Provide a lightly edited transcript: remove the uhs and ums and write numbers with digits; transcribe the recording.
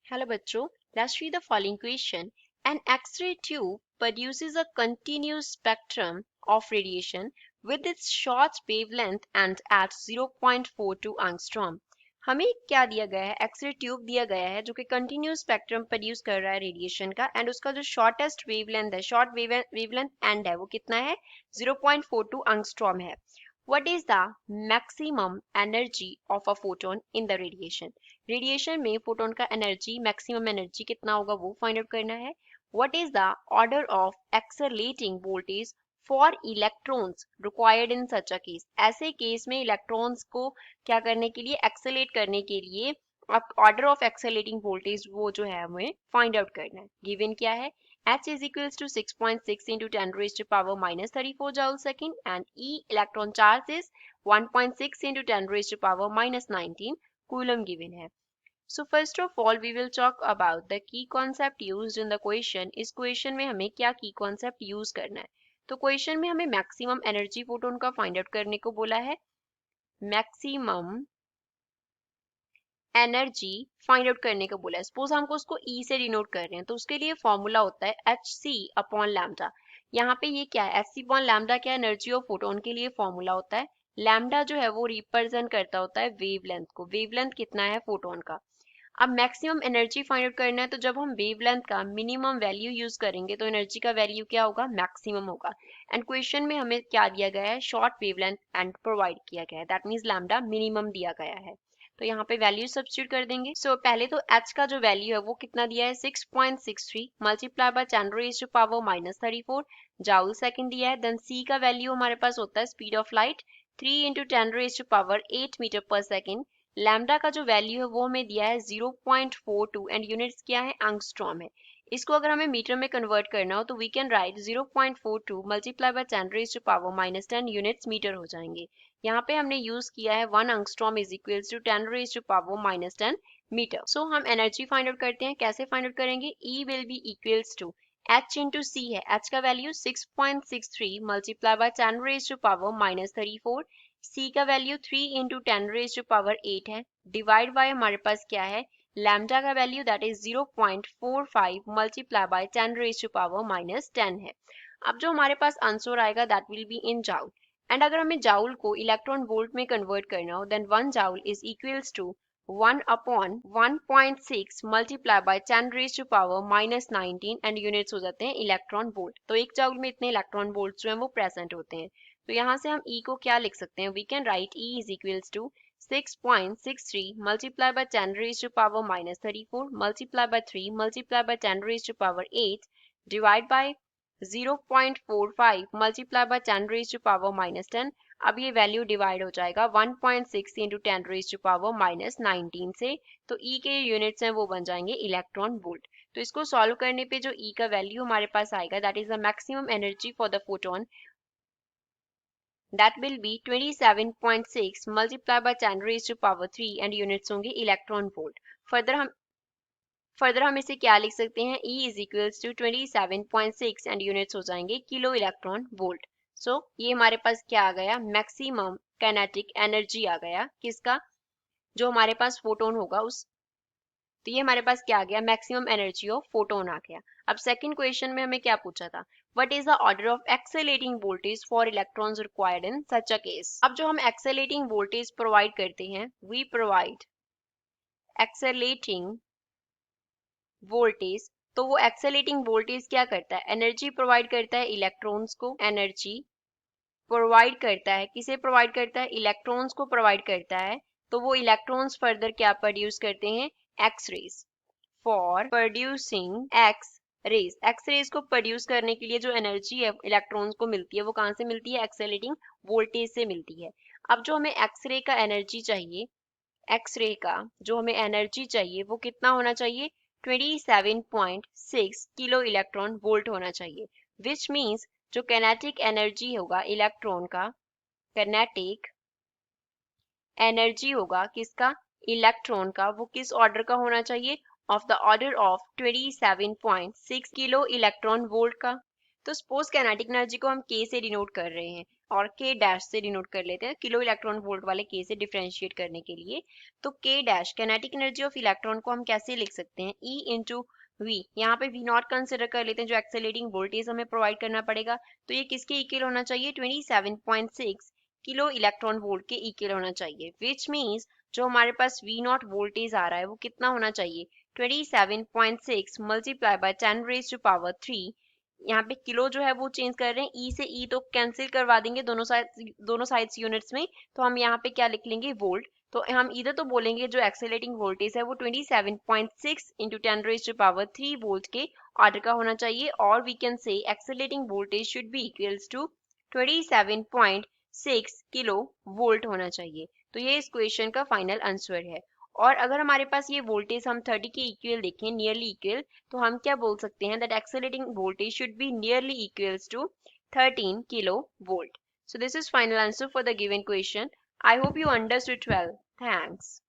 Hello बच्चों, let's read the following question. An X-ray tube produces a continuous spectrum of radiation with its short wavelength and at 0.42 angstrom. हमें क्या दिया गया है? X ray tube दिया गया है जो कि कंटिन्यूस स्पेक्ट्रम प्रोड्यूस कर रहा है रेडिएशन का एंड उसका जो शॉर्टेस्ट वेवलेंथ है, शॉर्ट वेवलेंथ एंड है वो कितना है? 0.42 angstrom है. What is the maximum energy of a photon in the radiation? Radiation में फोटोन का एनर्जी, मैक्सिमम एनर्जी कितना होगा वो फाइंड आउट करना है. What is the order of accelerating voltage for electrons required in such a case? ऐसे case में electrons को क्या करने के लिए, एक्सेलेट करने के लिए ऑर्डर ऑफ एक्सेलेटिंग वोल्टेज वो जो है हमें फाइंड आउट करना है. गिवन क्या है? H is equals to 6.6 into 10 raised to power minus 34 joule second and E electron charge is 1.6 into 10 raised to power minus 19 coulomb given है. So first of all we will talk about the key concept used in the question. इस question में हमें क्या key concept use करना है? तो question में हमें maximum energy photon का find out करने को बोला है. maximum एनर्जी फाइंड आउट करने को बोला है. सपोज हमको उसको ई से डिनोट कर रहे हैं तो उसके लिए फॉर्मूला होता है एच सी अपॉन लैम्डा. यहाँ पे ये क्या है? एच सी अपॉन लैम्डा क्या? एनर्जी ऑफ फोटोन के लिए फॉर्मूला होता है. लैम्डा जो है वो रिप्रेजेंट करता होता है वेवलेंथ को. वेवलेंथ कितना है फोटोन का? अब मैक्सिमम एनर्जी फाइंड आउट करना है तो जब हम वेवलेंथ का मिनिमम वैल्यू यूज करेंगे तो एनर्जी का वैल्यू क्या होगा? मैक्सिमम होगा. एंड क्वेश्चन में हमें क्या दिया गया है? शॉर्ट वेवलेंथ एंड प्रोवाइड किया गया है. दैट मीन्स लैम्डा मिनिमम दिया गया है. तो यहाँ पे वैल्यू सब्स्टिट्यूट कर देंगे. पहले तो h का जो वैल्यू है वो कितना दिया है? 6.63 multiply by 10 raise to power minus 34 joule second दिया है. देन c का वैल्यू हमारे पास होता है speed of light 3 into 10 raise to power 8 metre per second. Lambda का जो वैल्यू है वो हमें दिया है 0.42 एंड यूनिट्स क्या है? एंगस्ट्रॉम है. इसको अगर हमें मीटर में कन्वर्ट करना हो तो we can write 0.42 multiply by 10 raise to power minus 10 units meter हो जाएंगे. यहाँ पे हमने यूज किया है 1 angstrom is equals to 10 raise to power minus 10 meter. हम एनर्जी फाइंड आउट करते हैं. कैसे फाइंड आउट करेंगे? E will be equals to h into C है. h का value 6.63 multiply by 10 raise to power minus 34. c का value 3 into 10 raise to power 8 है. Divide by हमारे पास क्या है? लैम्डा का value that is 0.45 multiply by 10 raise to power minus 10 है. अब जो हमारे पास आंसर आएगा that will be in joule. And अगर हमें जाउल को इलेक्ट्रॉन वोल्ट में कन्वर्ट करना हो then 1 joule is equals to 1 upon 1.6 multiply by 10 raise to power minus 19 and units हो जाते हैं इलेक्ट्रॉन वोल्ट. तो एक जाउल में इतने इलेक्ट्रॉन वोल्ट जो हैं वो प्रेजेंट होते हैं. तो यहाँ से हम E को क्या लिख सकते हैं? We can write E is equals to 6.63 multiplied by 10 raised to power minus 34 multiplied by 3 multiplied by 10 raised to power 8 divide by 0.45 multiplied by 10 raised to power minus 10. अब ये वैल्यू डिवाइड हो जाएगा 1.6 into 10 raised to power minus 19 से. तो E के units हैं वो बन जाएंगे इलेक्ट्रॉन वोल्ट. तो इसको सॉल्व करने पे जो E का वैल्यू हमारे पास आएगा that is the maximum energy for the photon. That will be 27.6 multiplied by 10 raised to power 3 and units होंगे इलेक्ट्रॉन वोल्ट. फर्दर हम इसे क्या लिख सकते हैं? E is equals to 27.6 and units हो जाएंगे किलो इलेक्ट्रॉन वोल्ट. ये हमारे पास क्या आ गया? मैक्सिमम काइनेटिक एनर्जी आ गया. किसका? जो हमारे पास फोटोन होगा उस. तो ये हमारे पास क्या आ गया? मैक्सिमम एनर्जी ऑफ फोटोन आ गया. अब सेकंड क्वेश्चन में हमें क्या पूछा था? What is the order of accelerating voltage for electrons required in such a case? अब जो हम एक्सेलेटिंग वोल्टेज प्रोवाइड करते हैं, वी प्रोवाइड एक्सेलेटिंग वोल्टेज. तो वो एक्सेलेटिंग वोल्टेज क्या करता है? एनर्जी प्रोवाइड करता है इलेक्ट्रॉन्स को. एनर्जी प्रोवाइड करता है. किसे प्रोवाइड करता है? इलेक्ट्रॉन्स को प्रोवाइड करता है. तो वो इलेक्ट्रॉन्स फर्दर क्या प्रोड्यूस करते हैं? X rays. For producing X rays. X rays को प्रोड्यूस करने के लिए जो एनर्जी है इलेक्ट्रॉन्स को मिलती है वो कहाँ से मिलती है? एक्सेलेटिंग वोल्टेज से मिलती है. अब जो हमें एक्स रे का एनर्जी चाहिए, एक्स रे का जो हमें एनर्जी चाहिए वो कितना होना चाहिए? 27.6 किलो इलेक्ट्रॉन वोल्ट होना चाहिए. विच मीन्स जो कैनेटिक एनर्जी होगा इलेक्ट्रॉन का, कैनेटिक एनर्जी होगा किसका? इलेक्ट्रॉन का. वो किस ऑर्डर का होना चाहिए? Of the order of 27.6 kilo electron volt का. तो सपोज कैनेटिक एनर्जी को हम K से डिनोट कर रहे हैं. और के डैश से डिनोट कर लेते हैं, किलो इलेक्ट्रॉन वोल्ट वाले के से डिफ्रेंशिएट करने के लिए। तो के dash kinetic energy of electron को हम कैसे लिख सकते हैं, ई इंटू वी। यहाँ पे वी नॉट कंसिडर कर लेते हैं, जो एक्सेलरेटिंग वोल्टेज हमें प्रोवाइड करना पड़ेगा। तो ये किसके इक्वल होना चाहिए, 27.6 किलो इलेक्ट्रॉन वोल्ट के इक्वल होना चाहिए, विच मीन्स जो हमारे पास वी नॉट वोल्टेज आ रहा है वो कितना होना चाहिए, 27.6 multiply by 10 raise to power 3। यहाँ पे किलो जो है वो चेंज कर रहे हैं, ई से ई तो कैंसिल करवा देंगे दोनों साइड्स यूनिट्स में। तो हम यहाँ पे क्या लिख लेंगे, वोल्ट। तो हम इधर तो बोलेंगे जो एक्सेलरेटिंग वोल्टेज है वो 27.6 into 10 raise to power 3 volt के ऑर्डर का होना चाहिए, और we can say accelerating voltage should be equals to 27.6 kilo volt होना चाहिए। तो ये इस क्वेश्चन का फाइनल आंसर है। और अगर हमारे पास ये वोल्टेज हम 30 के इक्वल देखें, नियरली इक्वल, तो हम क्या बोल सकते हैं, that accelerating voltage should be nearly equals to 13 kilo volt. So this is final answer for the given question. I hope you understood well. Thanks.